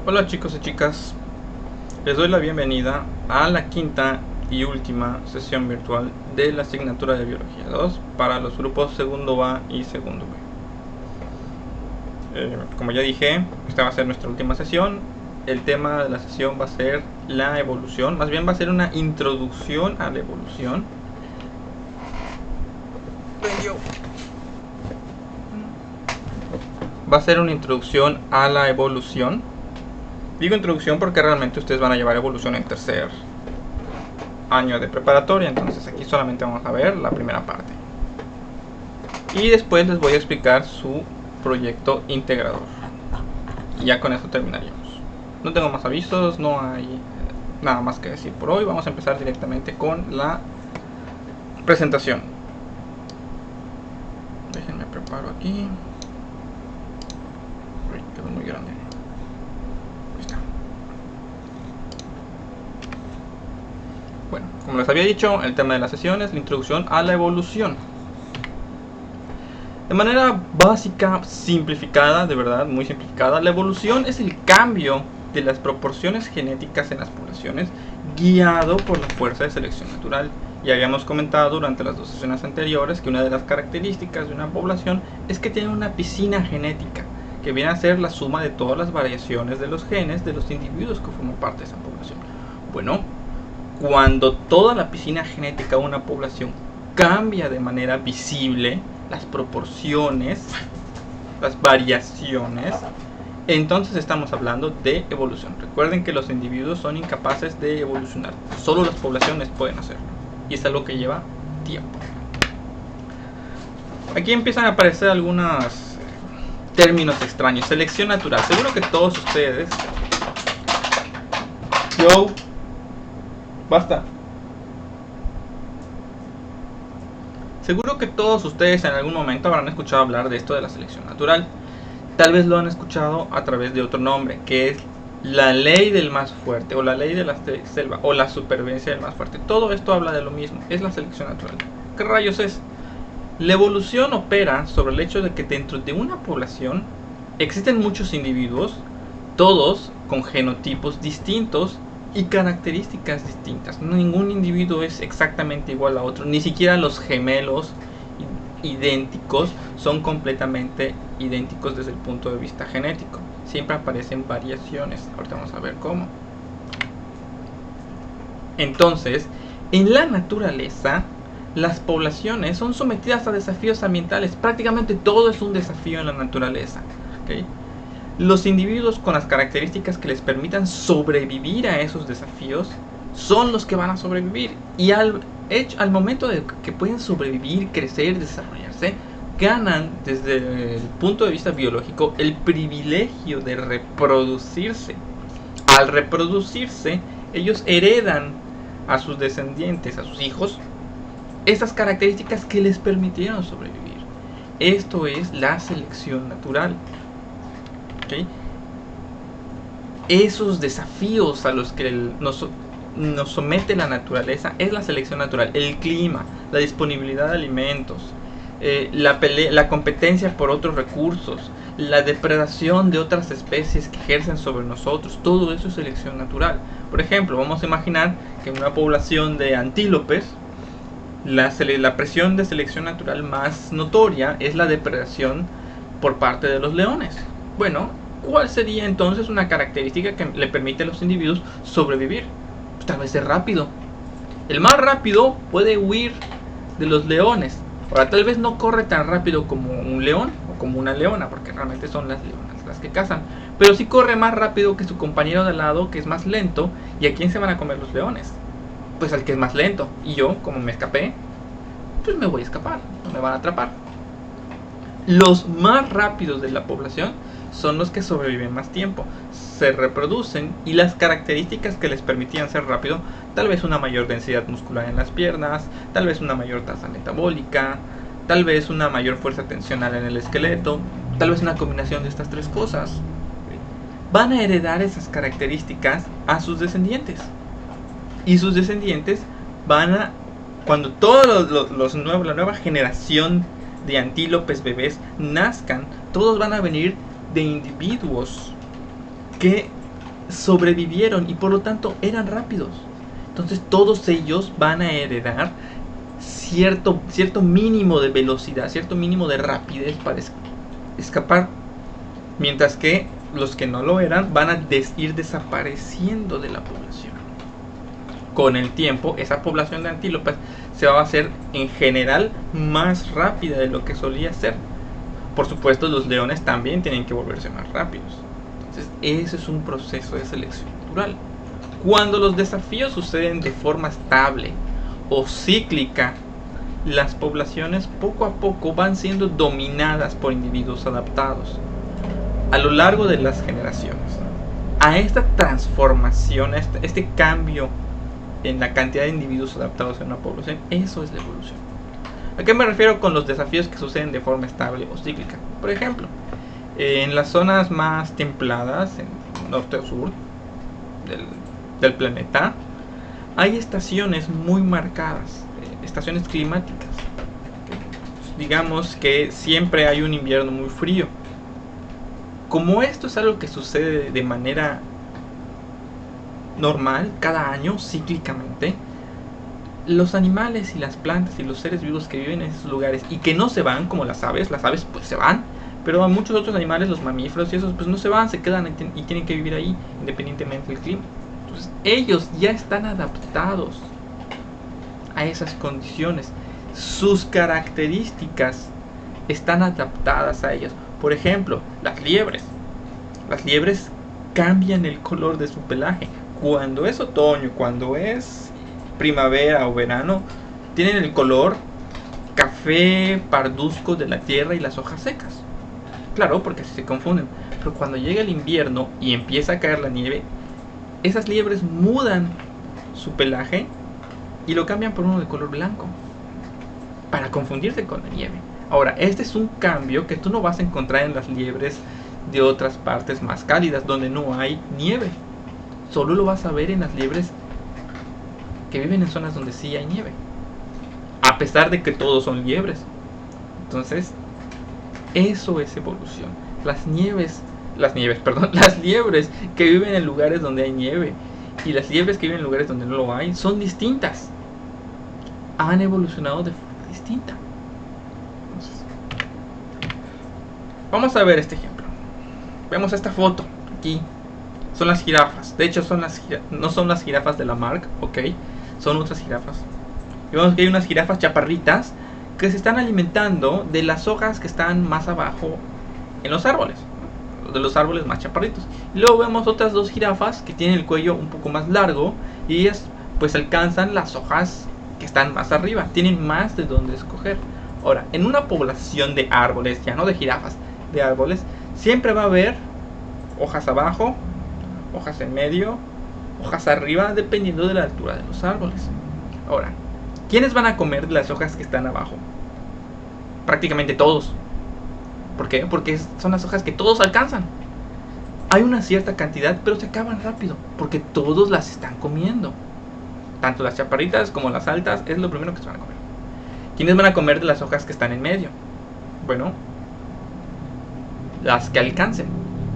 Hola chicos y chicas, les doy la bienvenida a la quinta y última sesión virtual de la asignatura de Biología 2 para los grupos segundo A y segundo B. Como ya dije, esta va a ser nuestra última sesión. El tema de la sesión va a ser la evolución, más bien va a ser una introducción a la evolución. Va a ser una introducción a la evolución. Digo introducción porque realmente ustedes van a llevar evolución en tercer año de preparatoria, entonces aquí solamente vamos a ver la primera parte. Y después les voy a explicar su proyecto integrador. Y ya con eso terminaríamos. No tengo más avisos, no hay nada más que decir por hoy. Vamos a empezar directamente con la presentación. Déjenme preparo aquí. Uy, quedó muy grande. Ahí está. Bueno, como les había dicho, el tema de la sesión es la introducción a la evolución. De manera básica, simplificada, de verdad, muy simplificada, la evolución es el cambio de las proporciones genéticas en las poblaciones guiado por la fuerza de selección natural. Ya habíamos comentado durante las dos sesiones anteriores que una de las características de una población es que tiene una piscina genética, que viene a ser la suma de todas las variaciones de los genes de los individuos que forman parte de esa población. Bueno, cuando toda la piscina genética de una población cambia de manera visible, las proporciones, las variaciones, entonces estamos hablando de evolución. Recuerden que los individuos son incapaces de evolucionar, solo las poblaciones pueden hacerlo, y es algo que lleva tiempo. Aquí empiezan a aparecer algunos términos extraños. Selección natural. Seguro que todos ustedes... Basta. Seguro que todos ustedes en algún momento habrán escuchado hablar de esto de la selección natural. Tal vez lo han escuchado a través de otro nombre, que es la ley del más fuerte, o la ley de la selva, o la supervivencia del más fuerte. Todo esto habla de lo mismo, es la selección natural. ¿Qué rayos es? La evolución opera sobre el hecho de que dentro de una población existen muchos individuos, todos con genotipos distintos y características distintas. Ningún individuo es exactamente igual a otro, ni siquiera los gemelos idénticos son completamente idénticos desde el punto de vista genético. Siempre aparecen variaciones. Ahorita vamos a ver cómo. Entonces, en la naturaleza, las poblaciones son sometidas a desafíos ambientales. Prácticamente todo es un desafío en la naturaleza. ¿Okay? Los individuos con las características que les permitan sobrevivir a esos desafíos son los que van a sobrevivir. Y al momento de que pueden sobrevivir, crecer, desarrollarse, ganan desde el punto de vista biológico el privilegio de reproducirse. Al reproducirse, ellos heredan a sus descendientes, a sus hijos, esas características que les permitieron sobrevivir. Esto es la selección natural. ¿Okay? Esos desafíos a los que nos somete la naturaleza es la selección natural. El clima, la disponibilidad de alimentos, la competencia por otros recursos, la depredación de otras especies que ejercen sobre nosotros, todo eso es selección natural. Por ejemplo, vamos a imaginar que en una población de antílopes, la presión de selección natural más notoria es la depredación por parte de los leones. Bueno, ¿cuál sería entonces una característica que le permite a los individuos sobrevivir? Pues tal vez ser rápido. El más rápido puede huir de los leones. Ahora, tal vez no corre tan rápido como un león o como una leona, porque realmente son las leonas las que cazan. Pero sí corre más rápido que su compañero de al lado, que es más lento. ¿Y a quién se van a comer los leones? Pues al que es más lento. Y yo, como me escapé, pues me voy a escapar, no me van a atrapar. Los más rápidos de la población son los que sobreviven más tiempo, se reproducen, y las características que les permitían ser rápido, tal vez una mayor densidad muscular en las piernas, tal vez una mayor tasa metabólica, tal vez una mayor fuerza tensional en el esqueleto, tal vez una combinación de estas tres cosas, van a heredar esas características a sus descendientes. Y sus descendientes van a, cuando toda la nueva generación de antílopes bebés nazcan, todos van a venir de individuos que sobrevivieron y por lo tanto eran rápidos. Entonces todos ellos van a heredar cierto mínimo de velocidad, cierto mínimo de rapidez para escapar. Mientras que los que no lo eran van a ir desapareciendo de la población. Con el tiempo, esa población de antílopes se va a hacer en general más rápida de lo que solía ser. Por supuesto, los leones también tienen que volverse más rápidos. Entonces, ese es un proceso de selección natural. Cuando los desafíos suceden de forma estable o cíclica, las poblaciones poco a poco van siendo dominadas por individuos adaptados a lo largo de las generaciones. A esta transformación, a este cambio en la cantidad de individuos adaptados en una población, eso es la evolución. ¿A qué me refiero con los desafíos que suceden de forma estable o cíclica? Por ejemplo, en las zonas más templadas, en norte o sur del planeta, hay estaciones muy marcadas, estaciones climáticas. Digamos que siempre hay un invierno muy frío. Como esto es algo que sucede de manera normal, cada año, cíclicamente, los animales y las plantas y los seres vivos que viven en esos lugares y que no se van, como las aves pues se van, pero muchos otros animales, los mamíferos y esos, pues no se van, se quedan y tienen que vivir ahí, independientemente del clima. Entonces ellos ya están adaptados a esas condiciones, sus características están adaptadas a ellas. Por ejemplo, las liebres cambian el color de su pelaje. Cuando es otoño, cuando es primavera o verano, tienen el color café parduzco de la tierra y las hojas secas. Claro, porque así se confunden. Pero cuando llega el invierno y empieza a caer la nieve, esas liebres mudan su pelaje y lo cambian por uno de color blanco para confundirse con la nieve. Ahora, este es un cambio que tú no vas a encontrar en las liebres de otras partes más cálidas donde no hay nieve. Solo lo vas a ver en las liebres que viven en zonas donde sí hay nieve, a pesar de que todos son liebres. Entonces, eso es evolución. Las liebres que viven en lugares donde hay nieve y las liebres que viven en lugares donde no lo hay son distintas. Han evolucionado de forma distinta. Entonces, vamos a ver este ejemplo. Vemos esta foto aquí. Son las jirafas. De hecho, no son las jirafas de Lamarck, ok. Son otras jirafas. Y vemos que hay unas jirafas chaparritas que se están alimentando de las hojas que están más abajo en los árboles, de los árboles más chaparritos. Y luego vemos otras dos jirafas que tienen el cuello un poco más largo y ellas pues alcanzan las hojas que están más arriba, tienen más de dónde escoger. Ahora, en una población de árboles, ya no de jirafas, de árboles, siempre va a haber hojas abajo, hojas en medio, hojas arriba, dependiendo de la altura de los árboles. Ahora, ¿quiénes van a comer de las hojas que están abajo? Prácticamente todos. ¿Por qué? Porque son las hojas que todos alcanzan. Hay una cierta cantidad, pero se acaban rápido, porque todos las están comiendo. Tanto las chaparritas como las altas es lo primero que se van a comer. ¿Quiénes van a comer de las hojas que están en medio? Bueno, las que alcancen.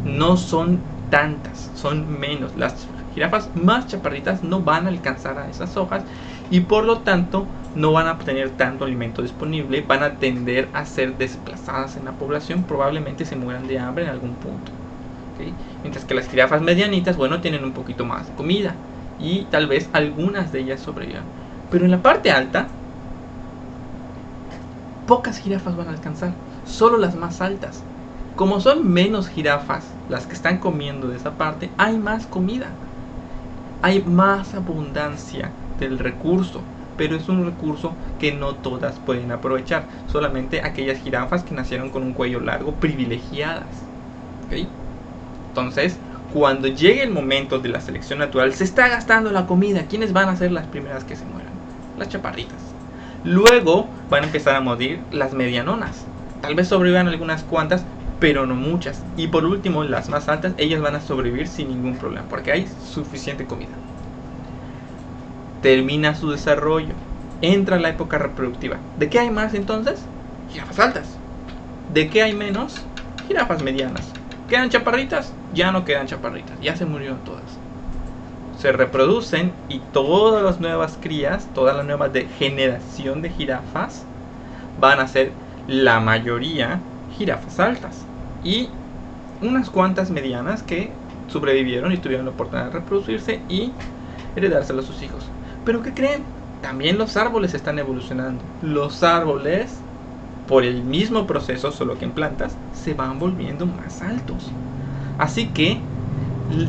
No son tantas, son menos. Las jirafas más chaparritas no van a alcanzar a esas hojas y por lo tanto no van a tener tanto alimento disponible, van a tender a ser desplazadas en la población, probablemente se mueran de hambre en algún punto. ¿Okay? Mientras que las jirafas medianitas, bueno, tienen un poquito más de comida y tal vez algunas de ellas sobrevivan. Pero en la parte alta, pocas jirafas van a alcanzar, solo las más altas. Como son menos jirafas las que están comiendo de esa parte, hay más comida, hay más abundancia del recurso, pero es un recurso que no todas pueden aprovechar, solamente aquellas jirafas que nacieron con un cuello largo, privilegiadas. ¿Okay? Entonces, cuando llegue el momento de la selección natural, se está gastando la comida. ¿Quiénes van a ser las primeras que se mueran? Las chaparritas. Luego van a empezar a morir las medianonas. Tal vez sobrevivan algunas cuantas, pero no muchas. Y por último, las más altas, ellas van a sobrevivir sin ningún problema, porque hay suficiente comida. Termina su desarrollo, entra la época reproductiva. ¿De qué hay más entonces? Jirafas altas. ¿De qué hay menos? Jirafas medianas. ¿Quedan chaparritas? ya no quedan chaparritas, ya se murieron todas. Se reproducen y todas las nuevas crías, toda la nueva generación de jirafas van a ser la mayoría jirafas altas y unas cuantas medianas que sobrevivieron y tuvieron la oportunidad de reproducirse y heredárselo a sus hijos. Pero ¿qué creen? También los árboles están evolucionando. Los árboles, por el mismo proceso, solo que en plantas, se van volviendo más altos. Así que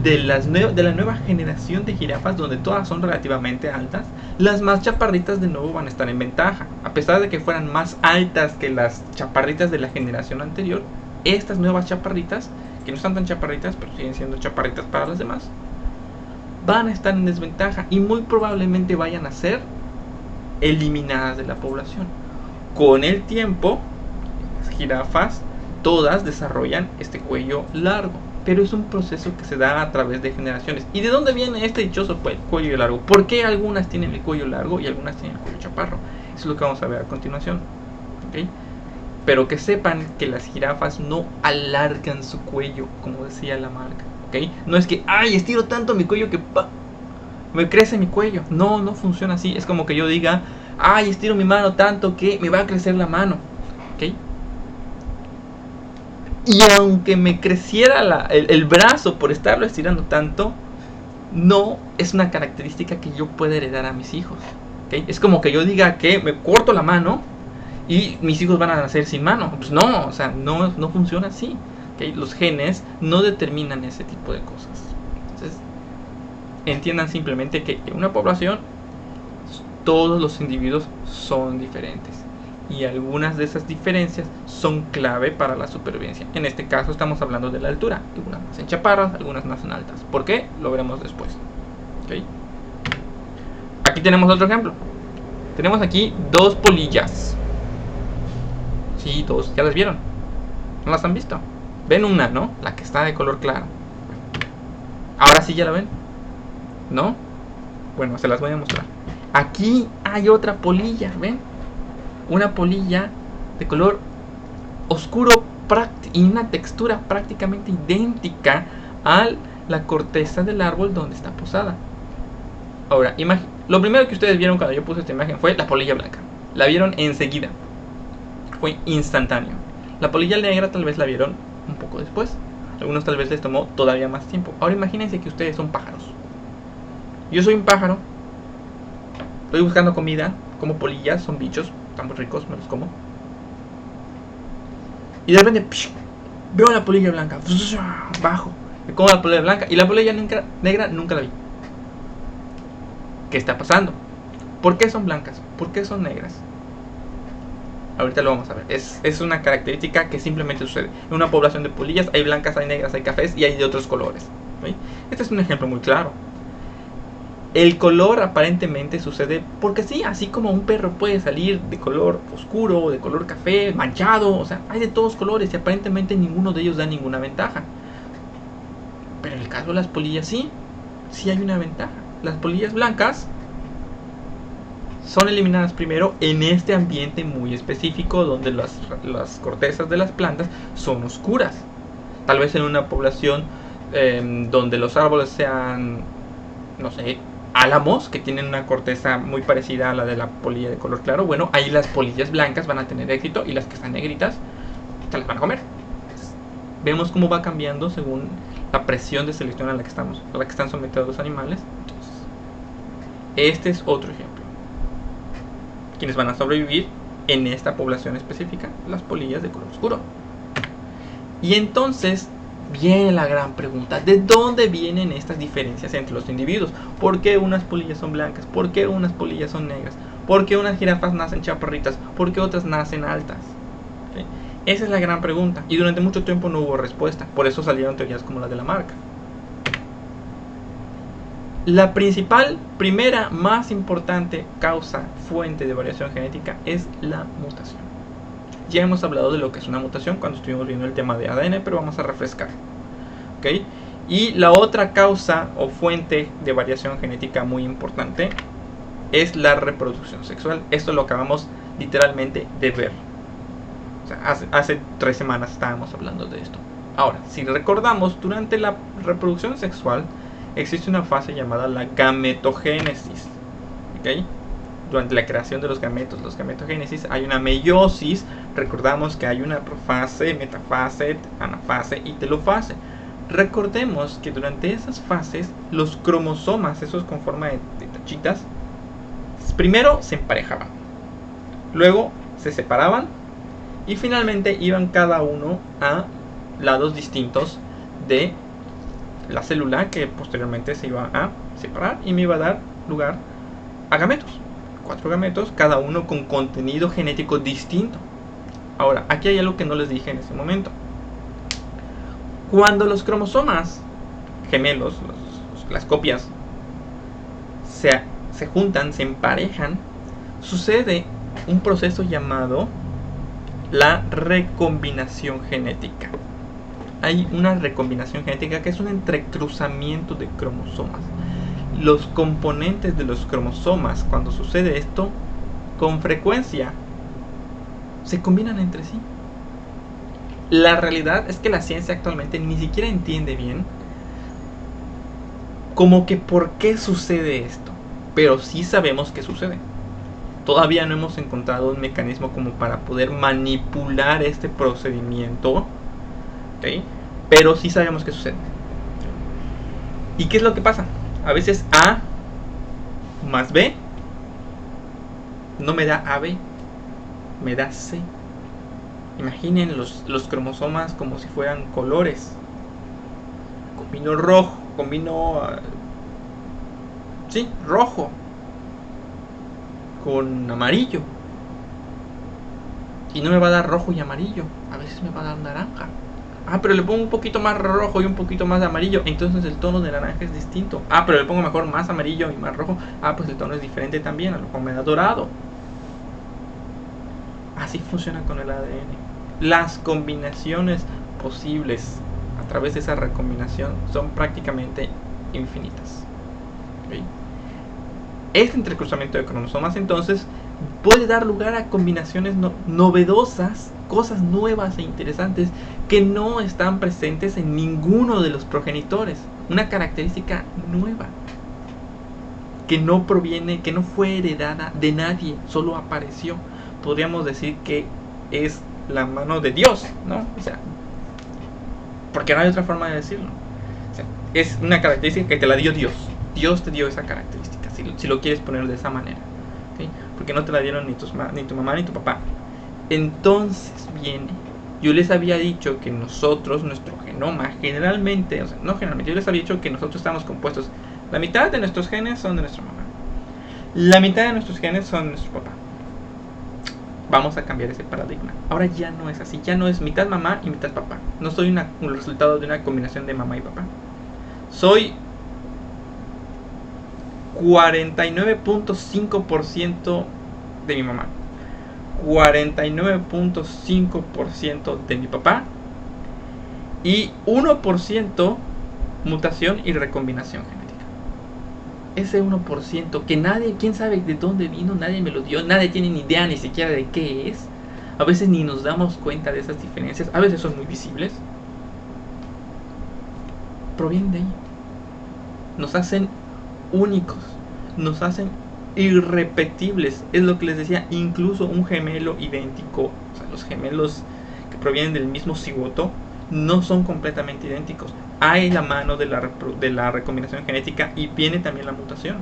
de la nueva generación de jirafas, donde todas son relativamente altas, las más chaparritas de nuevo van a estar en ventaja. A pesar de que fueran más altas que las chaparritas de la generación anterior, estas nuevas chaparritas, que no están tan chaparritas, pero siguen siendo chaparritas para las demás, van a estar en desventaja y muy probablemente vayan a ser eliminadas de la población. Con el tiempo, las jirafas todas desarrollan este cuello largo, pero es un proceso que se da a través de generaciones. ¿Y de dónde viene este dichoso cuello largo? ¿Por qué algunas tienen el cuello largo y algunas tienen el cuello chaparro? Eso es lo que vamos a ver a continuación, ¿okay? Pero que sepan que las jirafas no alargan su cuello, como decía la marca, ¿okay? No es que, ay, estiro tanto mi cuello que me crece mi cuello. No, no funciona así. Es como que yo diga, ay, estiro mi mano tanto que me va a crecer la mano, ¿okay? Y aunque me creciera el brazo por estarlo estirando tanto, no es una característica que yo pueda heredar a mis hijos, ¿okay? Es como que yo diga que me corto la mano y mis hijos van a nacer sin mano. Pues no, o sea, no funciona así, ¿okay? Los genes no determinan ese tipo de cosas. Entonces, entiendan simplemente que en una población todos los individuos son diferentes. Y algunas de esas diferencias son clave para la supervivencia. En este caso estamos hablando de la altura. Algunas nacen chaparras, algunas nacen altas. ¿Por qué? Lo veremos después, ¿okay? Aquí tenemos otro ejemplo. Tenemos aquí dos polillas. Sí, dos. ¿Ya las vieron? ¿No las han visto? Ven una, ¿no? La que está de color claro. Ahora sí ya la ven, ¿no? Bueno, se las voy a mostrar. Aquí hay otra polilla, ¿ven? Una polilla de color oscuro y una textura prácticamente idéntica a la corteza del árbol donde está posada. Ahora, lo primero que ustedes vieron cuando yo puse esta imagen fue la polilla blanca. La vieron enseguida. Fue instantáneo. La polilla negra tal vez la vieron un poco después. Algunos tal vez les tomó todavía más tiempo. Ahora imagínense que ustedes son pájaros. Yo soy un pájaro. Estoy buscando comida. Como polillas, son bichos. Están muy ricos, me los como. Y de repente veo la polilla blanca. Bajo. Me como la polilla blanca. Y la polilla negra nunca la vi. ¿Qué está pasando? ¿Por qué son blancas? ¿Por qué son negras? Ahorita lo vamos a ver. Es una característica que simplemente sucede. En una población de polillas hay blancas, hay negras, hay cafés y hay de otros colores, ¿sí? Este es un ejemplo muy claro. El color aparentemente sucede porque sí, así como un perro puede salir de color oscuro, de color café, manchado, o sea, hay de todos colores y aparentemente ninguno de ellos da ninguna ventaja. Pero en el caso de las polillas sí hay una ventaja. Las polillas blancas son eliminadas primero en este ambiente muy específico donde las cortezas de las plantas son oscuras. Tal vez en una población donde los árboles sean, no sé, álamos, que tienen una corteza muy parecida a la de la polilla de color claro. Bueno, ahí las polillas blancas van a tener éxito y las que están negritas se las van a comer. Vemos cómo va cambiando según la presión de selección a la que están sometidos los animales. Entonces, este es otro ejemplo. Quienes van a sobrevivir en esta población específica, las polillas de color oscuro. Y entonces viene la gran pregunta: ¿de dónde vienen estas diferencias entre los individuos? ¿Por qué unas polillas son blancas? ¿Por qué unas polillas son negras? ¿Por qué unas jirafas nacen chaparritas? ¿Por qué otras nacen altas? ¿Sí? Esa es la gran pregunta. Y durante mucho tiempo no hubo respuesta. Por eso salieron teorías como la de la marca. La principal, primera, más importante causa, fuente de variación genética es la mutación. Ya hemos hablado de lo que es una mutación cuando estuvimos viendo el tema de ADN, pero vamos a refrescar, ¿okay? Y la otra causa o fuente de variación genética muy importante es la reproducción sexual. Esto lo acabamos literalmente de ver. O sea, hace 3 semanas estábamos hablando de esto. Ahora, si recordamos, durante la reproducción sexual existe una fase llamada la gametogénesis. ¿Okay? Durante la creación de los gametogénesis, hay una meiosis. Recordamos que hay una profase, metafase, anafase y telofase. Recordemos que durante esas fases, los cromosomas, esos con forma de tachitas, primero se emparejaban, luego se separaban y finalmente iban cada uno a lados distintos de la célula, que posteriormente se iba a separar y me iba a dar lugar a gametos. 4 gametos, cada uno con contenido genético distinto. Ahora, aquí hay algo que no les dije en ese momento. Cuando los cromosomas gemelos, las copias, se juntan, se emparejan, sucede un proceso llamado la recombinación genética. Hay una recombinación genética que es un entrecruzamiento de cromosomas. Los componentes de los cromosomas, cuando sucede esto, con frecuencia se combinan entre sí. La realidad es que la ciencia actualmente ni siquiera entiende bien como que por qué sucede esto, pero sí sabemos que sucede. Todavía no hemos encontrado un mecanismo como para poder manipular este procedimiento, ¿okay? Pero sí sabemos que sucede. ¿Y qué es lo que pasa? A veces A más B no me da AB, me da C. Imaginen los cromosomas como si fueran colores. Combino rojo, rojo con amarillo. Y no me va a dar rojo y amarillo, a veces me va a dar naranja. Ah, pero le pongo un poquito más rojo y un poquito más de amarillo, entonces el tono de naranja es distinto. Ah, pero le pongo mejor más amarillo y más rojo. Ah, pues el tono es diferente también, a lo mejor me da dorado. Así funciona con el ADN. Las combinaciones posibles a través de esa recombinación son prácticamente infinitas. ¿Okay? Este entrecruzamiento de cromosomas entonces puede dar lugar a combinaciones novedosas, cosas nuevas e interesantes que no están presentes en ninguno de los progenitores. Una característica nueva que no proviene, que no fue heredada de nadie, solo apareció. Podríamos decir que es la mano de Dios, ¿no? O sea, porque no hay otra forma de decirlo. O sea, es una característica que te la dio Dios. Dios te dio esa característica, si lo quieres poner de esa manera. ¿Okay? Porque no te la dieron ni tu mamá ni tu papá. Entonces viene. Yo les había dicho que nosotros, nuestro genoma, generalmente, o sea, no generalmente, yo les había dicho que nosotros estamos compuestos. La mitad de nuestros genes son de nuestra mamá. La mitad de nuestros genes son de nuestro papá. Vamos a cambiar ese paradigma. Ahora ya no es así. Ya no es mitad mamá y mitad papá. No soy un resultado de una combinación de mamá y papá. Soy 49.5% de mi mamá, 49.5% de mi papá y 1% mutación y recombinación genética. Ese 1% que nadie, quién sabe de dónde vino, nadie me lo dio, nadie tiene ni idea ni siquiera de qué es. A veces ni nos damos cuenta de esas diferencias, a veces son muy visibles. Provienen de ahí. Nos hacen únicos, nos hacen irrepetibles. Es lo que les decía, incluso un gemelo idéntico, o sea, los gemelos que provienen del mismo cigoto no son completamente idénticos. Hay la mano de la recombinación genética y viene también la mutación.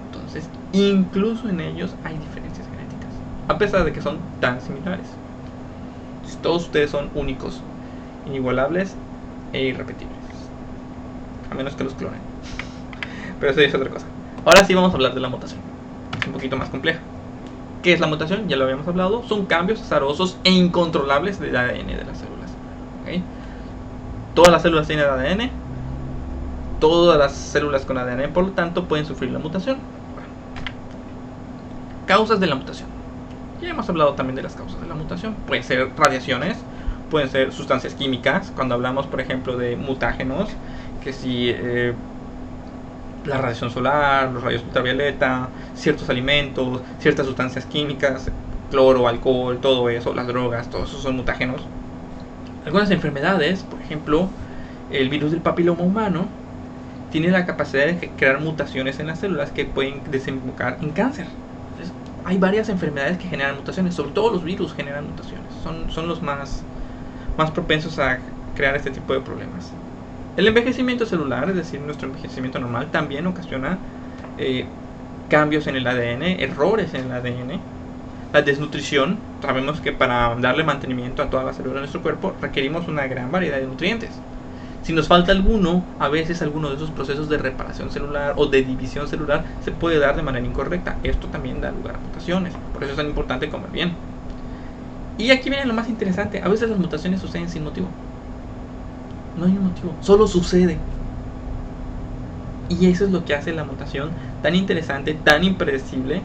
Entonces, incluso en ellos hay diferencias genéticas, a pesar de que son tan similares. Todos ustedes son únicos, inigualables e irrepetibles, a menos que los clonen. Pero eso ya es otra cosa. Ahora sí vamos a hablar de la mutación. Es un poquito más compleja. ¿Qué es la mutación? Ya lo habíamos hablado. Son cambios azarosos e incontrolables del ADN de las células. ¿Okay? Todas las células tienen ADN. Todas las células con ADN, por lo tanto, pueden sufrir la mutación. Bueno. Causas de la mutación. Ya hemos hablado también de las causas de la mutación. Pueden ser radiaciones, pueden ser sustancias químicas. Cuando hablamos, por ejemplo, de mutágenos, que si la radiación solar, los rayos ultravioleta, ciertos alimentos, ciertas sustancias químicas, cloro, alcohol, todo eso, las drogas, todos esos son mutágenos. Algunas enfermedades, por ejemplo, el virus del papiloma humano, tiene la capacidad de crear mutaciones en las células que pueden desembocar en cáncer. Entonces, hay varias enfermedades que generan mutaciones, sobre todo los virus generan mutaciones, son los más propensos a crear este tipo de problemas. El envejecimiento celular, es decir, nuestro envejecimiento normal, también ocasiona cambios en el ADN, errores en el ADN. La desnutrición, sabemos que para darle mantenimiento a todas las células de nuestro cuerpo requerimos una gran variedad de nutrientes. Si nos falta alguno, a veces alguno de esos procesos de reparación celular o de división celular se puede dar de manera incorrecta. Esto también da lugar a mutaciones, por eso es tan importante comer bien. Y aquí viene lo más interesante, a veces las mutaciones suceden sin motivo. No hay un motivo, solo sucede. Y eso es lo que hace la mutación tan interesante, tan impredecible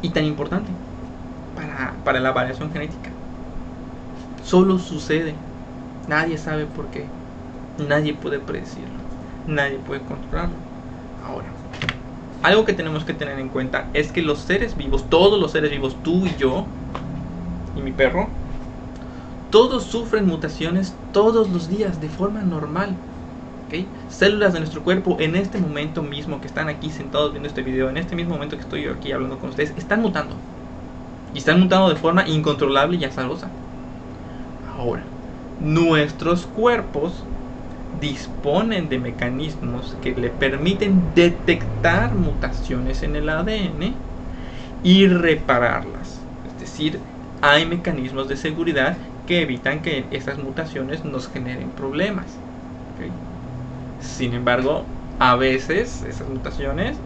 y tan importante para la variación genética. Solo sucede. Nadie sabe por qué. Nadie puede predecirlo. Nadie puede controlarlo. Ahora, algo que tenemos que tener en cuenta es que los seres vivos, todos los seres vivos, tú y yo, y mi perro, todos sufren mutaciones todos los días de forma normal. ¿Okay? Células de nuestro cuerpo en este momento mismo que están aquí sentados viendo este video, en este mismo momento que estoy yo aquí hablando con ustedes, están mutando. Y están mutando de forma incontrolable y azarosa. Ahora, nuestros cuerpos disponen de mecanismos que le permiten detectar mutaciones en el ADN y repararlas. Es decir, hay mecanismos de seguridad que evitan que esas mutaciones nos generen problemas. ¿Okay? Sin embargo, a veces esas mutaciones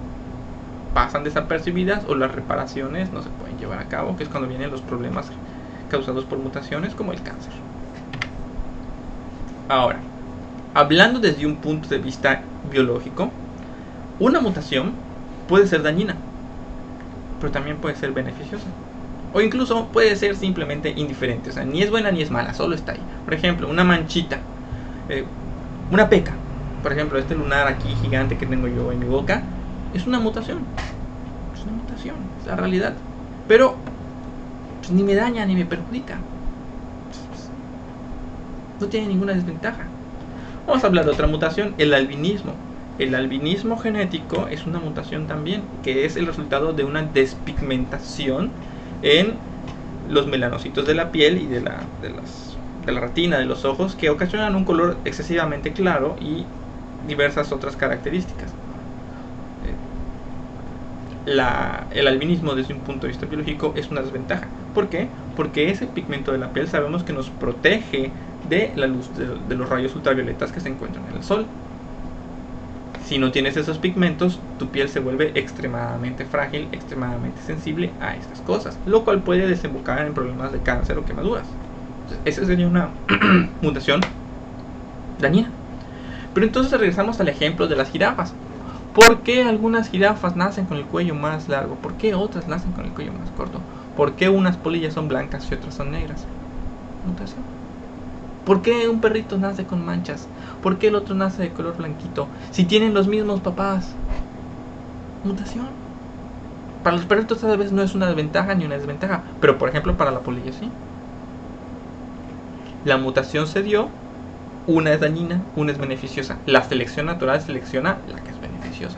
pasan desapercibidas o las reparaciones no se pueden llevar a cabo, que es cuando vienen los problemas causados por mutaciones como el cáncer. Ahora, hablando desde un punto de vista biológico, una mutación puede ser dañina, pero también puede ser beneficiosa. O incluso puede ser simplemente indiferente, o sea, ni es buena ni es mala, solo está ahí. Por ejemplo, una manchita, una peca, por ejemplo, este lunar aquí gigante que tengo yo en mi boca, es una mutación. Es una mutación, es la realidad. Pero pues, ni me daña ni me perjudica. No tiene ninguna desventaja. Vamos a hablar de otra mutación, el albinismo. El albinismo genético es una mutación también, que es el resultado de una despigmentación en los melanocitos de la piel y de la retina de los ojos, que ocasionan un color excesivamente claro y diversas otras características. El albinismo desde un punto de vista biológico es una desventaja. ¿Por qué? Porque ese pigmento de la piel sabemos que nos protege de la luz de los rayos ultravioletas que se encuentran en el sol. Si no tienes esos pigmentos, tu piel se vuelve extremadamente frágil, extremadamente sensible a estas cosas, lo cual puede desembocar en problemas de cáncer o quemaduras. Entonces, esa sería una mutación dañina. Pero entonces regresamos al ejemplo de las jirafas. ¿Por qué algunas jirafas nacen con el cuello más largo? ¿Por qué otras nacen con el cuello más corto? ¿Por qué unas polillas son blancas y otras son negras? Mutación. ¿Por qué un perrito nace con manchas? ¿Por qué el otro nace de color blanquito? Si tienen los mismos papás. Mutación. Para los perritos tal vez no es una ventaja ni una desventaja, pero por ejemplo para la polilla sí. La mutación se dio, una es dañina, una es beneficiosa. La selección natural selecciona la que es beneficiosa.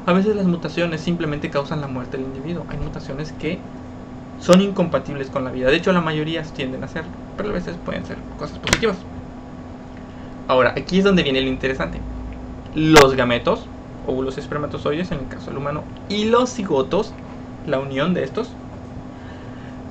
A veces las mutaciones simplemente causan la muerte del individuo. Hay mutaciones que son incompatibles con la vida. De hecho, la mayoría tienden a serlo, pero a veces pueden ser cosas positivas. Ahora, aquí es donde viene lo interesante. Los gametos, óvulos espermatozoides en el caso del humano, y los cigotos, la unión de estos,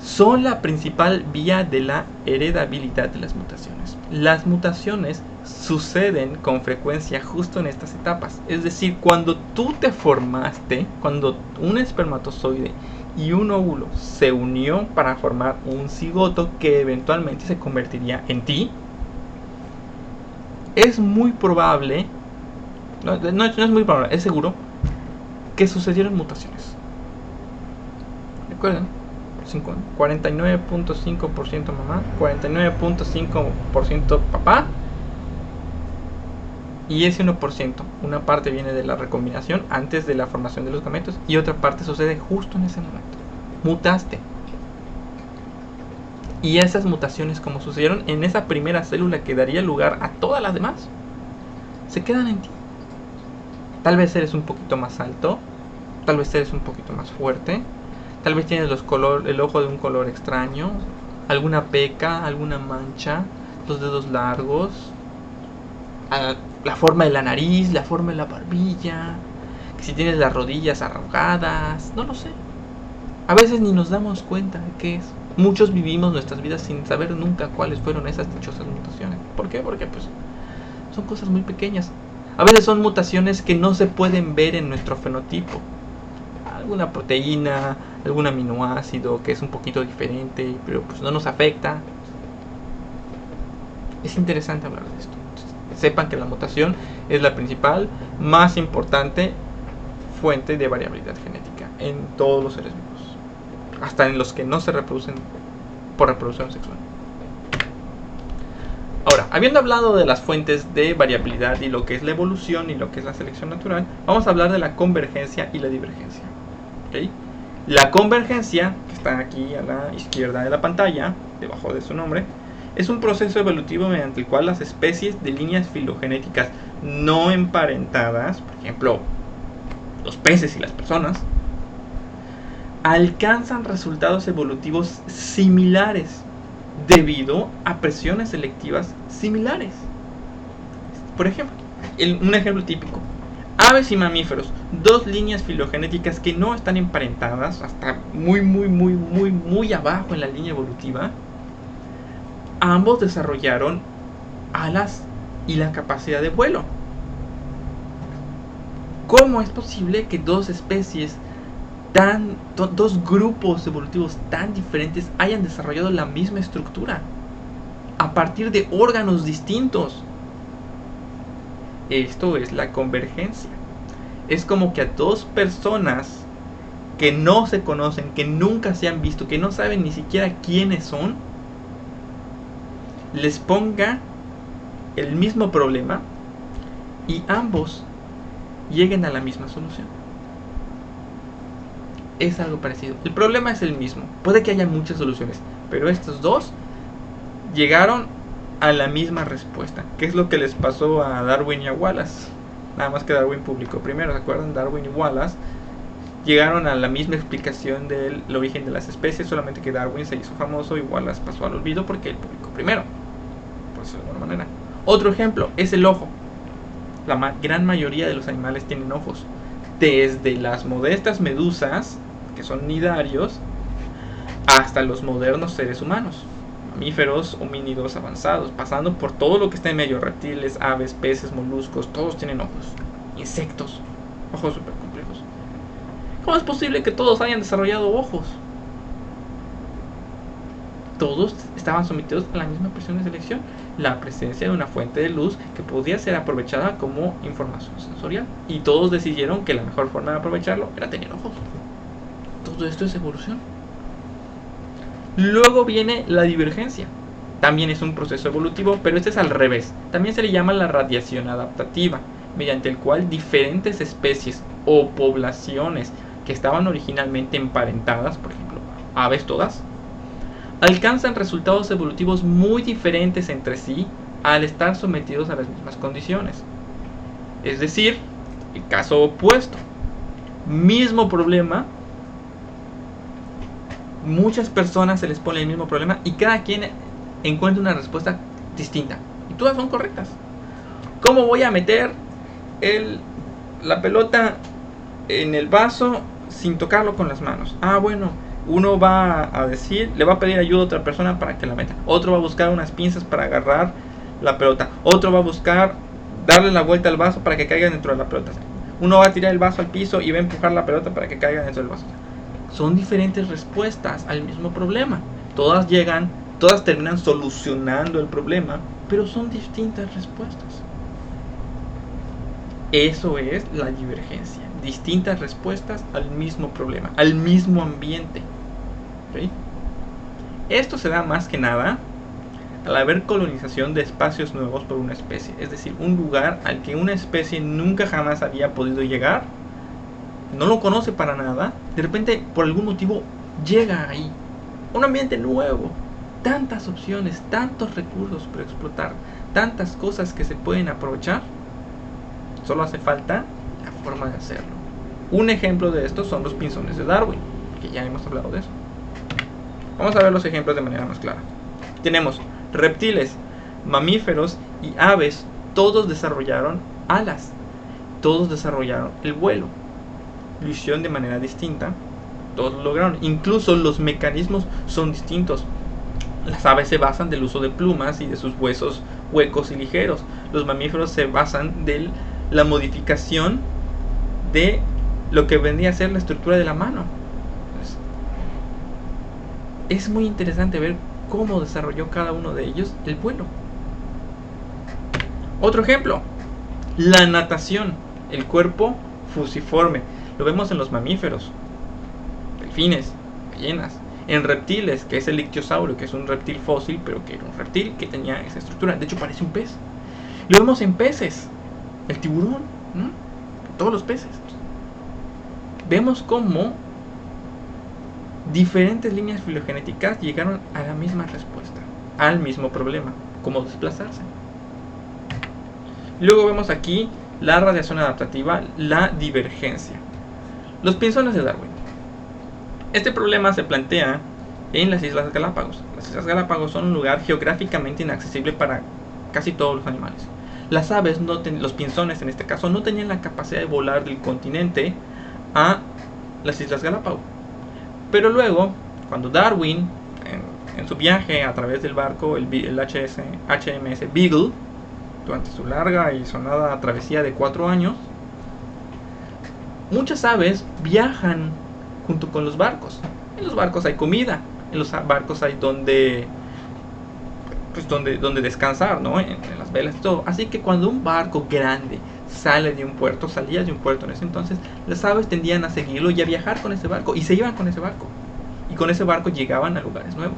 son la principal vía de la heredabilidad de las mutaciones. Las mutaciones suceden con frecuencia justo en estas etapas. Es decir, cuando tú te formaste, cuando un espermatozoide y un óvulo se unió para formar un cigoto que eventualmente se convertiría en ti, es muy probable, no es muy probable, es seguro que sucedieron mutaciones. ¿Recuerdan? 49.5% mamá, 49.5% papá, y ese 1%, una parte viene de la recombinación antes de la formación de los gametos y otra parte sucede justo en ese momento. Mutaste. Y esas mutaciones, como sucedieron en esa primera célula que daría lugar a todas las demás, se quedan en ti. Tal vez eres un poquito más alto, tal vez eres un poquito más fuerte, tal vez tienes el ojo de un color extraño, alguna peca, alguna mancha, los dedos largos, la forma de la nariz, la forma de la barbilla, que si tienes las rodillas arrugadas, no lo sé. A veces ni nos damos cuenta de qué es. Muchos vivimos nuestras vidas sin saber nunca cuáles fueron esas dichosas mutaciones. ¿Por qué? Porque pues son cosas muy pequeñas. A veces son mutaciones que no se pueden ver en nuestro fenotipo. Alguna proteína, algún aminoácido que es un poquito diferente, pero pues no nos afecta. Es interesante hablar de esto. Sepan que la mutación es la principal, más importante fuente de variabilidad genética en todos los seres vivos, hasta en los que no se reproducen por reproducción sexual. Ahora, habiendo hablado de las fuentes de variabilidad y lo que es la evolución y lo que es la selección natural, vamos a hablar de la convergencia y la divergencia. ¿Okay? La convergencia, que está aquí a la izquierda de la pantalla, debajo de su nombre, es un proceso evolutivo mediante el cual las especies de líneas filogenéticas no emparentadas, por ejemplo, los peces y las personas, alcanzan resultados evolutivos similares debido a presiones selectivas similares. Por ejemplo, un ejemplo típico: aves y mamíferos, dos líneas filogenéticas que no están emparentadas, hasta muy abajo en la línea evolutiva. Ambos desarrollaron alas y la capacidad de vuelo. ¿Cómo es posible que dos especies, dos grupos evolutivos tan diferentes hayan desarrollado la misma estructura a partir de órganos distintos? Esto es la convergencia. Es como que a dos personas que no se conocen, que nunca se han visto, que no saben ni siquiera quiénes son, les ponga el mismo problema y ambos lleguen a la misma solución. Es algo parecido. El problema es el mismo. Puede que haya muchas soluciones, pero estos dos llegaron a la misma respuesta. ¿Qué es lo que les pasó a Darwin y a Wallace? Nada más que Darwin publicó primero, ¿se acuerdan? Darwin y Wallace llegaron a la misma explicación del origen de las especies, solamente que Darwin se hizo famoso y Wallace pasó al olvido porque él publicó primero, por decirlo de alguna manera. Otro ejemplo es el ojo. La gran mayoría de los animales tienen ojos, desde las modestas medusas, que son nidarios, hasta los modernos seres humanos, mamíferos, homínidos avanzados, pasando por todo lo que está en medio: reptiles, aves, peces, moluscos, todos tienen ojos. Insectos, ojos súper complejos. ¿Cómo es posible que todos hayan desarrollado ojos? Todos estaban sometidos a la misma presión de selección: la presencia de una fuente de luz que podía ser aprovechada como información sensorial, y todos decidieron que la mejor forma de aprovecharlo era tener ojos. Todo esto es evolución. Luego viene la divergencia. También es un proceso evolutivo, pero este es al revés. También se le llama la radiación adaptativa, mediante el cual diferentes especies o poblaciones que estaban originalmente emparentadas, por ejemplo, aves todas, alcanzan resultados evolutivos muy diferentes entre sí al estar sometidos a las mismas condiciones. Es decir, el caso opuesto. Mismo problema, muchas personas se les pone el mismo problema y cada quien encuentra una respuesta distinta. Y todas son correctas. ¿Cómo voy a meter la pelota en el vaso sin tocarlo con las manos? Bueno, uno va a decir, le va a pedir ayuda a otra persona para que la meta. Otro va a buscar unas pinzas para agarrar la pelota. Otro va a buscar darle la vuelta al vaso para que caiga dentro de la pelota. Uno va a tirar el vaso al piso y va a empujar la pelota para que caiga dentro del vaso. Son diferentes respuestas al mismo problema. Todas terminan solucionando el problema, pero son distintas respuestas. Eso es la divergencia. Distintas respuestas al mismo problema, al mismo ambiente. ¿Okay? Esto se da más que nada al haber colonización de espacios nuevos por una especie. Es decir, un lugar al que una especie nunca jamás había podido llegar, no lo conoce para nada, de repente por algún motivo llega ahí. Un ambiente nuevo. tantas opciones, tantos recursos por explotar, tantas cosas que se pueden aprovechar. Solo hace falta la forma de hacerlo. Un ejemplo de esto son los pinzones de Darwin, que ya hemos hablado de eso. Vamos a ver los ejemplos de manera más clara. Tenemos reptiles, mamíferos y aves. Todos desarrollaron alas, todos desarrollaron el vuelo. Lo hicieron de manera distinta, todos lo lograron. Incluso los mecanismos son distintos. Las aves se basan del uso de plumas y de sus huesos huecos y ligeros. Los mamíferos se basan de la modificación de lo que vendría a ser la estructura de la mano. Entonces, es muy interesante ver cómo desarrolló cada uno de ellos el vuelo. Otro ejemplo, la natación, el cuerpo fusiforme. Lo vemos en los mamíferos, delfines, ballenas. En reptiles, que es el ictiosaurio, que es un reptil fósil, pero que era un reptil que tenía esa estructura. De hecho, parece un pez. Lo vemos en peces, el tiburón, ¿no? Todos los peces. Vemos cómo diferentes líneas filogenéticas llegaron a la misma respuesta, al mismo problema, cómo desplazarse. Luego vemos aquí la radiación adaptativa, la divergencia. Los pinzones de Darwin. Este problema se plantea en las Islas Galápagos. Las Islas Galápagos son un lugar geográficamente inaccesible para casi todos los animales. Las aves, los pinzones en este caso, no tenían la capacidad de volar del continente a las Islas Galápagos. Pero luego, cuando Darwin, en su viaje a través del barco, el HMS Beagle, durante su larga y sonada travesía de 4 años, muchas aves viajan junto con los barcos. En los barcos hay comida, en los barcos hay donde descansar, ¿no? En las velas y todo. Así que cuando un barco grande salía de un puerto en ese entonces, las aves tendían a seguirlo y a viajar con ese barco, y se iban con ese barco, y con ese barco llegaban a lugares nuevos.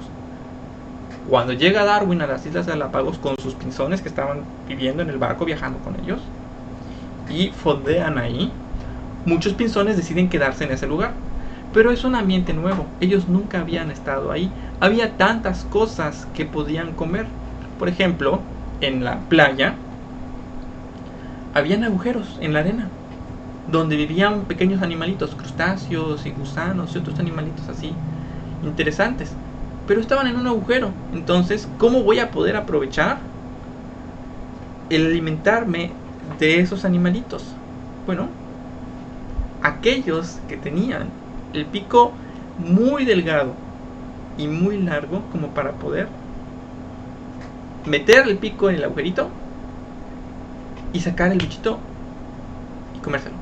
Cuando llega Darwin a las Islas Galápagos con sus pinzones que estaban viviendo en el barco, viajando con ellos, y fondean ahí, muchos pinzones deciden quedarse en ese lugar. Pero es un ambiente nuevo, ellos nunca habían estado ahí. Había tantas cosas que podían comer. Por ejemplo, en la playa habían agujeros en la arena donde vivían pequeños animalitos, crustáceos y gusanos y otros animalitos así interesantes, pero estaban en un agujero. Entonces, ¿cómo voy a poder aprovechar el alimentarme de esos animalitos? Bueno, aquellos que tenían el pico muy delgado y muy largo como para poder meter el pico en el agujerito y sacar el bichito y comérselo.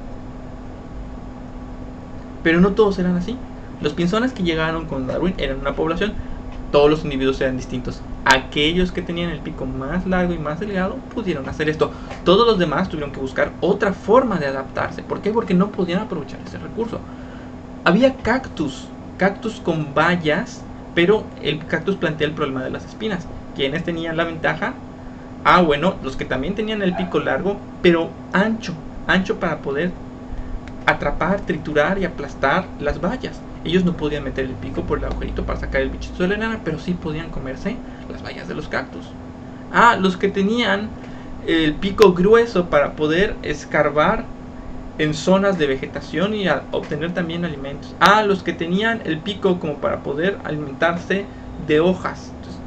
Pero no todos eran así. Los pinzones que llegaron con Darwin eran una población. Todos los individuos eran distintos. Aquellos que tenían el pico más largo y más delgado pudieron hacer esto. Todos los demás tuvieron que buscar otra forma de adaptarse. ¿Por qué? Porque no podían aprovechar ese recurso. Había cactus con bayas, pero el cactus plantea el problema de las espinas. ¿Quiénes tenían la ventaja? Bueno, los que también tenían el pico largo, pero ancho para poder atrapar, triturar y aplastar las bayas. Ellos no podían meter el pico por el agujerito para sacar el bichito de la arena, pero sí podían comerse las bayas de los cactus. Los que tenían el pico grueso para poder escarbar en zonas de vegetación y obtener también alimentos. Los que tenían el pico como para poder alimentarse de hojas. Entonces,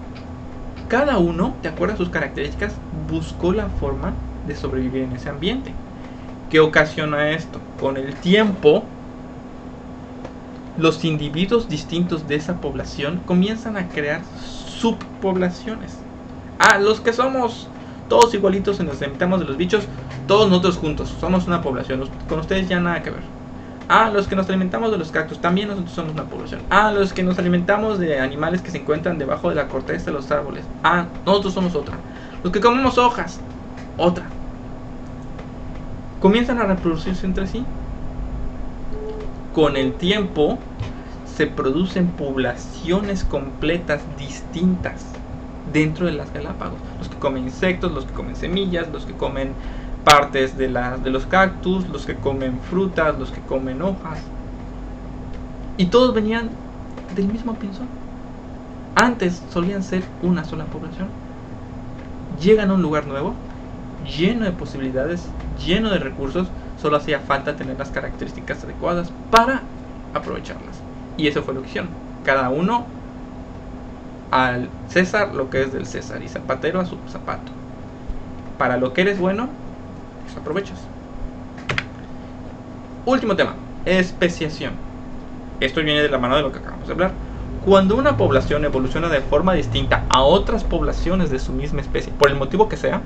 cada uno, de acuerdo a sus características, buscó la forma de sobrevivir en ese ambiente. ¿Qué ocasiona esto? Con el tiempo, los individuos distintos de esa población comienzan a crear subpoblaciones. Los que somos todos igualitos y nos alimentamos de los bichos, todos nosotros juntos, somos una población, con ustedes ya nada que ver. Los que nos alimentamos de los cactus, también nosotros somos una población. Los que nos alimentamos de animales que se encuentran debajo de la corteza de los árboles, nosotros somos otra. Los que comemos hojas, otra. Comienzan a reproducirse entre sí. Con el tiempo se producen poblaciones completas distintas dentro de las Galápagos. Los que comen insectos, los que comen semillas, los que comen partes de los cactus, los que comen frutas, los que comen hojas. Y todos venían del mismo pinzón. Antes solían ser una sola población. Llegan a un lugar nuevo, lleno de posibilidades, lleno de recursos, solo hacía falta tener las características adecuadas para aprovecharlas. Y eso fue lo que hicieron. Cada uno al César lo que es del César y zapatero a su zapato. Para lo que eres bueno, pues aprovechas. Último tema, especiación. Esto viene de la mano de lo que acabamos de hablar. Cuando una población evoluciona de forma distinta a otras poblaciones de su misma especie, por el motivo que sea,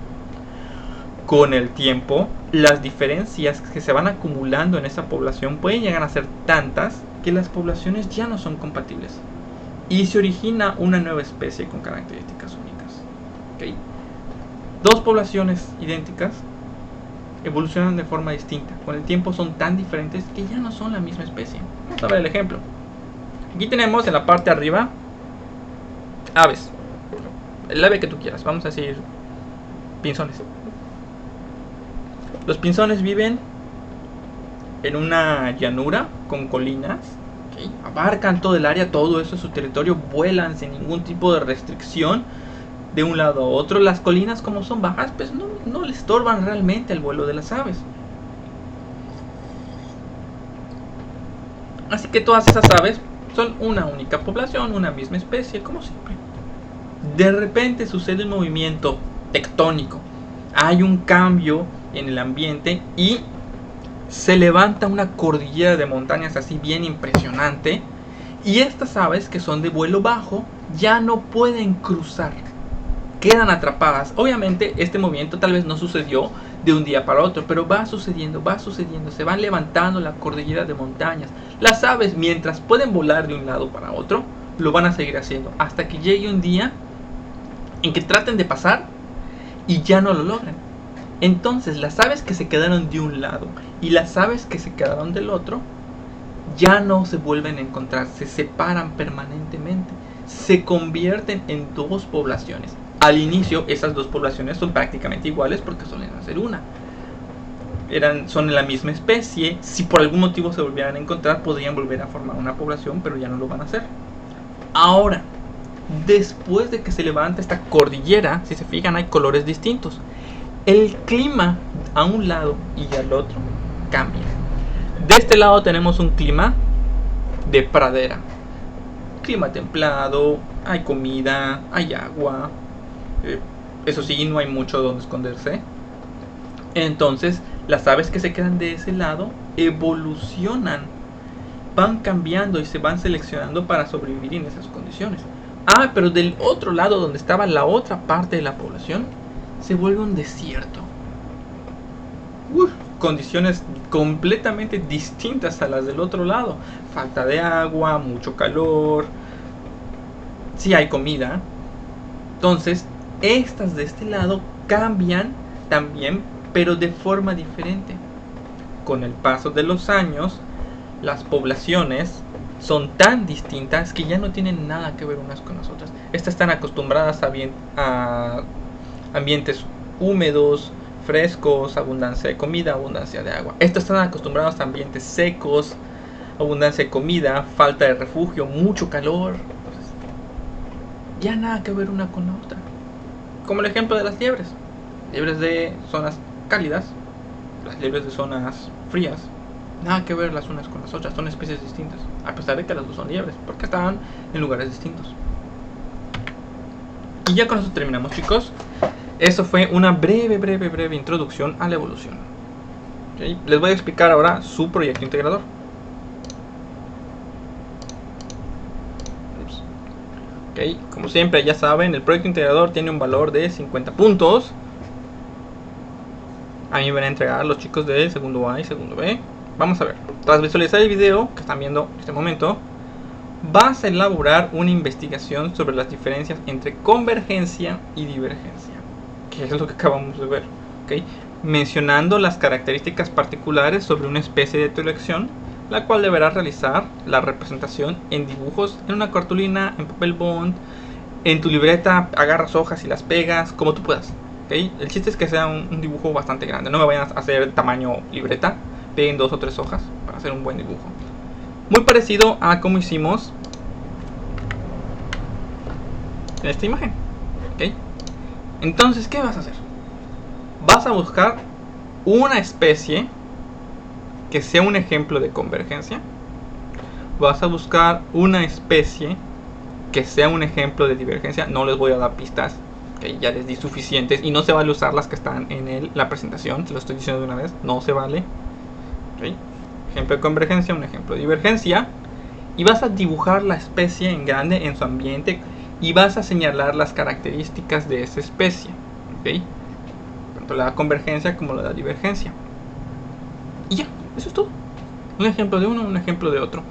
con el tiempo, las diferencias que se van acumulando en esa población pueden llegar a ser tantas que las poblaciones ya no son compatibles y se origina una nueva especie con características únicas. ¿Okay? Dos poblaciones idénticas evolucionan de forma distinta. Con el tiempo son tan diferentes que ya no son la misma especie. Vamos a ver el ejemplo. Aquí tenemos en la parte de arriba aves. El ave que tú quieras. Vamos a decir pinzones. Los pinzones viven en una llanura con colinas. ¿Okay? Abarcan todo el área, todo eso es su territorio. Vuelan sin ningún tipo de restricción de un lado a otro. Las colinas, como son bajas, pues no le estorban realmente el vuelo de las aves. Así que todas esas aves son una única población, una misma especie, como siempre. De repente sucede un movimiento tectónico. Hay un cambio en el ambiente y se levanta una cordillera de montañas así bien impresionante. Y estas aves, que son de vuelo bajo, ya no pueden cruzar. Quedan atrapadas. Obviamente este movimiento tal vez no sucedió de un día para otro, pero va sucediendo, se van levantando la cordillera de montañas. Las aves, mientras pueden volar de un lado para otro, lo van a seguir haciendo, hasta que llegue un día en que traten de pasar y ya no lo logren. Entonces las aves que se quedaron de un lado y las aves que se quedaron del otro ya no se vuelven a encontrar, se separan permanentemente, se convierten en dos poblaciones. Al inicio esas dos poblaciones son prácticamente iguales porque suelen ser una. Son la misma especie. Si por algún motivo se volvieran a encontrar, podrían volver a formar una población, pero ya no lo van a hacer. Ahora, después de que se levanta esta cordillera, si se fijan, hay colores distintos. El clima a un lado y al otro cambia. De este lado tenemos un clima de pradera. Clima templado, hay comida, hay agua. Eso sí, no hay mucho donde esconderse. Entonces las aves que se quedan de ese lado evolucionan, van cambiando y se van seleccionando para sobrevivir en esas condiciones. Pero del otro lado, donde estaba la otra parte de la población, se vuelve un desierto. Condiciones completamente distintas a las del otro lado. Falta de agua, mucho calor. Sí hay comida. Entonces estas de este lado cambian también, pero de forma diferente. Con el paso de los años, las poblaciones son tan distintas que ya no tienen nada que ver unas con las otras. Estas están acostumbradas a ambientes húmedos, frescos, abundancia de comida, abundancia de agua. Estas están acostumbradas a ambientes secos, abundancia de comida, falta de refugio, mucho calor. Entonces, ya nada que ver una con la otra. Como el ejemplo de las liebres. Liebres de zonas cálidas, las liebres de zonas frías. Nada que ver las unas con las otras, son especies distintas. A pesar de que las dos son liebres, porque estaban en lugares distintos. Y ya con eso terminamos, chicos. Eso fue una breve introducción a la evolución. ¿Okay? Les voy a explicar ahora su proyecto integrador. Okay. Como siempre, ya saben, el proyecto integrador tiene un valor de 50 puntos. A mí me van a entregar los chicos de segundo A y segundo B. Vamos a ver. Tras visualizar el video que están viendo en este momento, vas a elaborar una investigación sobre las diferencias entre convergencia y divergencia, que es lo que acabamos de ver. ¿Okay? Mencionando las características particulares sobre una especie de tu elección, la cual deberás realizar la representación en dibujos, en una cartulina, en papel bond, en tu libreta, agarras hojas y las pegas, como tú puedas. ¿Okay? El chiste es que sea un dibujo bastante grande, no me vayan a hacer tamaño libreta, peguen 2 o 3 hojas para hacer un buen dibujo. Muy parecido a como hicimos en esta imagen. ¿Ok? Entonces, ¿qué vas a hacer? Vas a buscar una especie que sea un ejemplo de convergencia. Vas a buscar una especie que sea un ejemplo de divergencia. No les voy a dar pistas, ¿okay? Ya les di suficientes. Y no se vale usar las que están en la presentación. Se lo estoy diciendo de una vez. No se vale. ¿Okay? Ejemplo de convergencia, un ejemplo de divergencia. Y vas a dibujar la especie en grande en su ambiente. Y vas a señalar las características de esa especie. ¿Okay? Tanto la convergencia como la divergencia. Y ya, eso es todo. Un ejemplo de uno, un ejemplo de otro.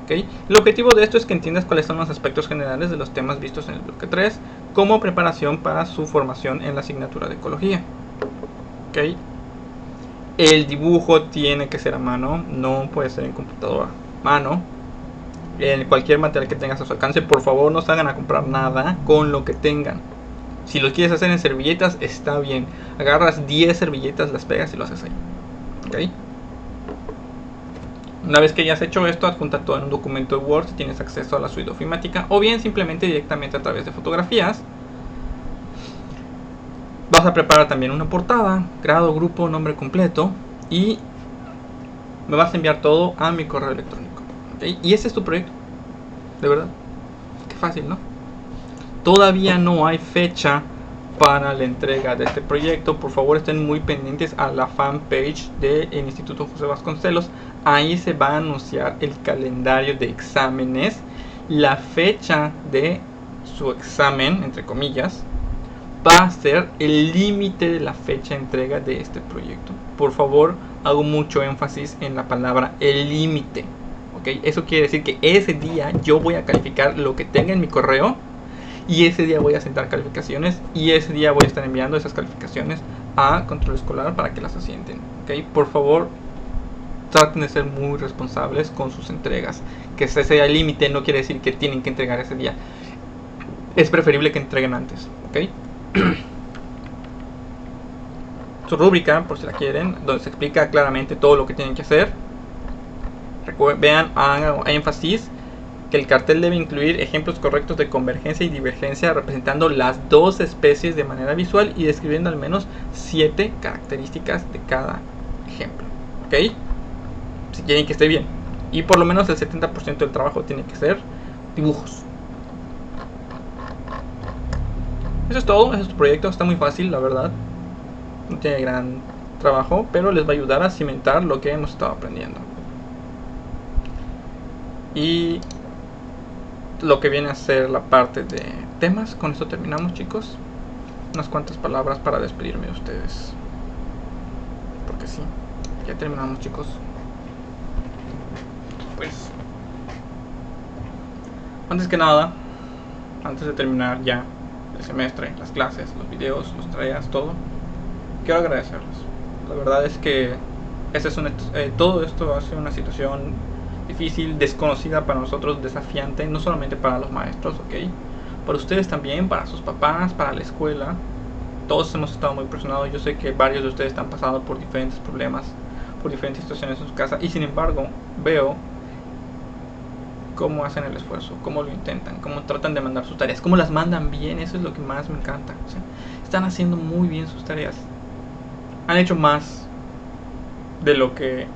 ¿Okay? El objetivo de esto es que entiendas cuáles son los aspectos generales de los temas vistos en el bloque 3 como preparación para su formación en la asignatura de ecología. ¿Okay? El dibujo tiene que ser a mano, no puede ser en computadora a mano. En cualquier material que tengas a su alcance, por favor no se hagan a comprar nada con lo que tengan. Si lo quieres hacer en servilletas, está bien. Agarras 10 servilletas, las pegas y lo haces ahí. ¿Okay? Una vez que hayas hecho esto, adjunta todo en un documento de Word si tienes acceso a la suite ofimática, o bien simplemente directamente a través de fotografías. Vas a preparar también una portada, grado, grupo, nombre completo, y me vas a enviar todo a mi correo electrónico. ¿Okay? Y ese es tu proyecto. De verdad. Qué fácil, ¿no? Todavía no hay fecha para la entrega de este proyecto. Por favor, estén muy pendientes a la fanpage del Instituto José Vasconcelos. Ahí se va a anunciar el calendario de exámenes, la fecha de su examen, entre comillas, va a ser el límite de la fecha de entrega de este proyecto. Por favor, hago mucho énfasis en la palabra el límite. ¿Okay? Eso quiere decir que ese día yo voy a calificar lo que tenga en mi correo, y ese día voy a sentar calificaciones, y ese día voy a estar enviando esas calificaciones a control escolar para que las asienten. ¿Okay? Por favor, traten de ser muy responsables con sus entregas. Que ese sea el límite no quiere decir que tienen que entregar ese día. Es preferible que entreguen antes. ¿Okay? Su rúbrica, por si la quieren, donde se explica claramente todo lo que tienen que hacer. Vean, hagan énfasis que el cartel debe incluir ejemplos correctos de convergencia y divergencia representando las dos especies de manera visual y describiendo al menos 7 características de cada ejemplo. ¿Ok? Si quieren que esté bien. Y por lo menos el 70% del trabajo tiene que ser dibujos. Eso es todo, ese es tu proyecto, está muy fácil, la verdad. No tiene gran trabajo, pero les va a ayudar a cimentar lo que hemos estado aprendiendo. Y lo que viene a ser la parte de temas. Con esto terminamos, chicos. Unas cuantas palabras para despedirme de ustedes, porque sí, ya terminamos, chicos. Pues antes que nada, antes de terminar ya el semestre, las clases, los videos, las tareas, todo, quiero agradecerles. La verdad es que todo esto ha sido una situación difícil, desconocida para nosotros, desafiante, no solamente para los maestros, ¿ok? Para ustedes también, para sus papás, para la escuela. Todos hemos estado muy presionados. Yo sé que varios de ustedes están pasando por diferentes problemas, por diferentes situaciones en su casa, y sin embargo veo cómo hacen el esfuerzo, cómo lo intentan, cómo tratan de mandar sus tareas, cómo las mandan bien. Eso es lo que más me encanta. O sea, están haciendo muy bien sus tareas. Han hecho más de lo que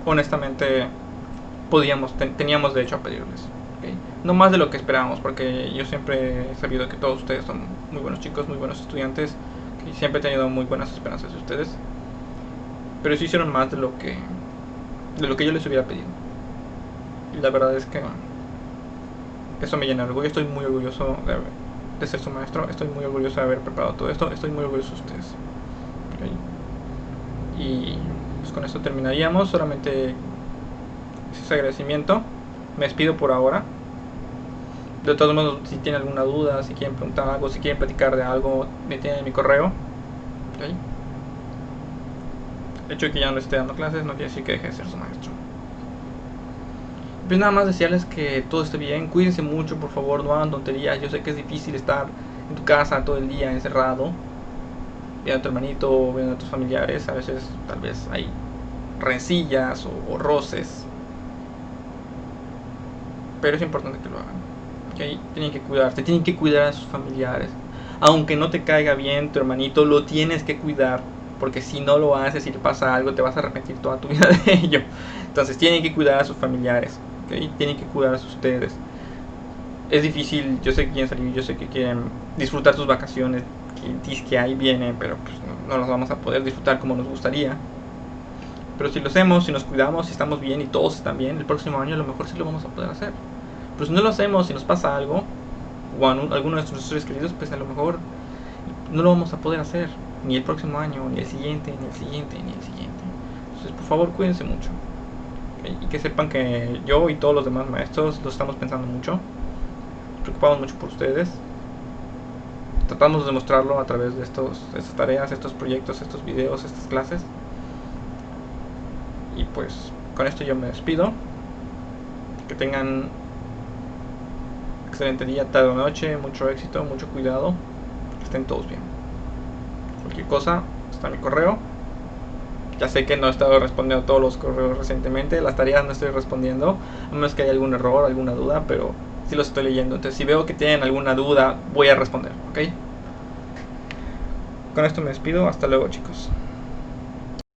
honestamente teníamos derecho a pedirles. ¿Okay? No más de lo que esperábamos, porque yo siempre he sabido que todos ustedes son muy buenos chicos, muy buenos estudiantes, que siempre he tenido muy buenas esperanzas de ustedes, pero sí hicieron más de lo que yo les hubiera pedido. Y la verdad es que eso me llena de orgullo. Estoy muy orgulloso de ser su maestro. Estoy muy orgulloso de haber preparado todo esto. Estoy muy orgulloso de ustedes. ¿Okay? Y pues con esto terminaríamos. Solamente ese agradecimiento. Me despido por ahora. De todos modos, si tienen alguna duda, si quieren preguntar algo, si quieren platicar de algo, me tienen en mi correo. ¿Okay? El hecho de que ya no esté dando clases no quiere decir que deje de ser su maestro. Pues nada más desearles que todo esté bien. Cuídense mucho, por favor, no hagan tonterías. Yo sé que es difícil estar en tu casa todo el día encerrado, viendo a tu hermanito, viendo a tus familiares. A veces tal vez hay rencillas o roces, pero es importante que lo hagan. ¿ok? Tienen que cuidarte, tienen que cuidar a sus familiares. Aunque no te caiga bien tu hermanito, lo tienes que cuidar, porque si no lo haces y le pasa algo, te vas a arrepentir toda tu vida de ello. Entonces tienen que cuidar a sus familiares, ¿ok? Tienen que cuidar a ustedes. Es difícil, yo sé que quieren salir, yo sé que quieren disfrutar sus vacaciones, que ahí vienen, pero pues no las vamos a poder disfrutar como nos gustaría. Pero si lo hacemos, si nos cuidamos, si estamos bien y todos están bien, el próximo año a lo mejor sí lo vamos a poder hacer. Pero si no lo hacemos, si nos pasa algo, o a alguno de nuestros seres queridos, pues a lo mejor no lo vamos a poder hacer. Ni el próximo año, ni el siguiente, ni el siguiente, ni el siguiente. Entonces, por favor, cuídense mucho. ¿Okay? Y que sepan que yo y todos los demás maestros lo estamos pensando mucho. Preocupamos mucho por ustedes. Tratamos de demostrarlo a través de estas tareas, estos proyectos, estos videos, estas clases. Y pues con esto yo me despido. Que tengan excelente día, tarde o noche, mucho éxito, mucho cuidado. Que estén todos bien. Cualquier cosa, está mi correo. Ya sé que no he estado respondiendo a todos los correos recientemente. Las tareas no estoy respondiendo, a menos que haya algún error, alguna duda, pero sí los estoy leyendo. Entonces si veo que tienen alguna duda, voy a responder, ¿ok? Con esto me despido. Hasta luego, chicos.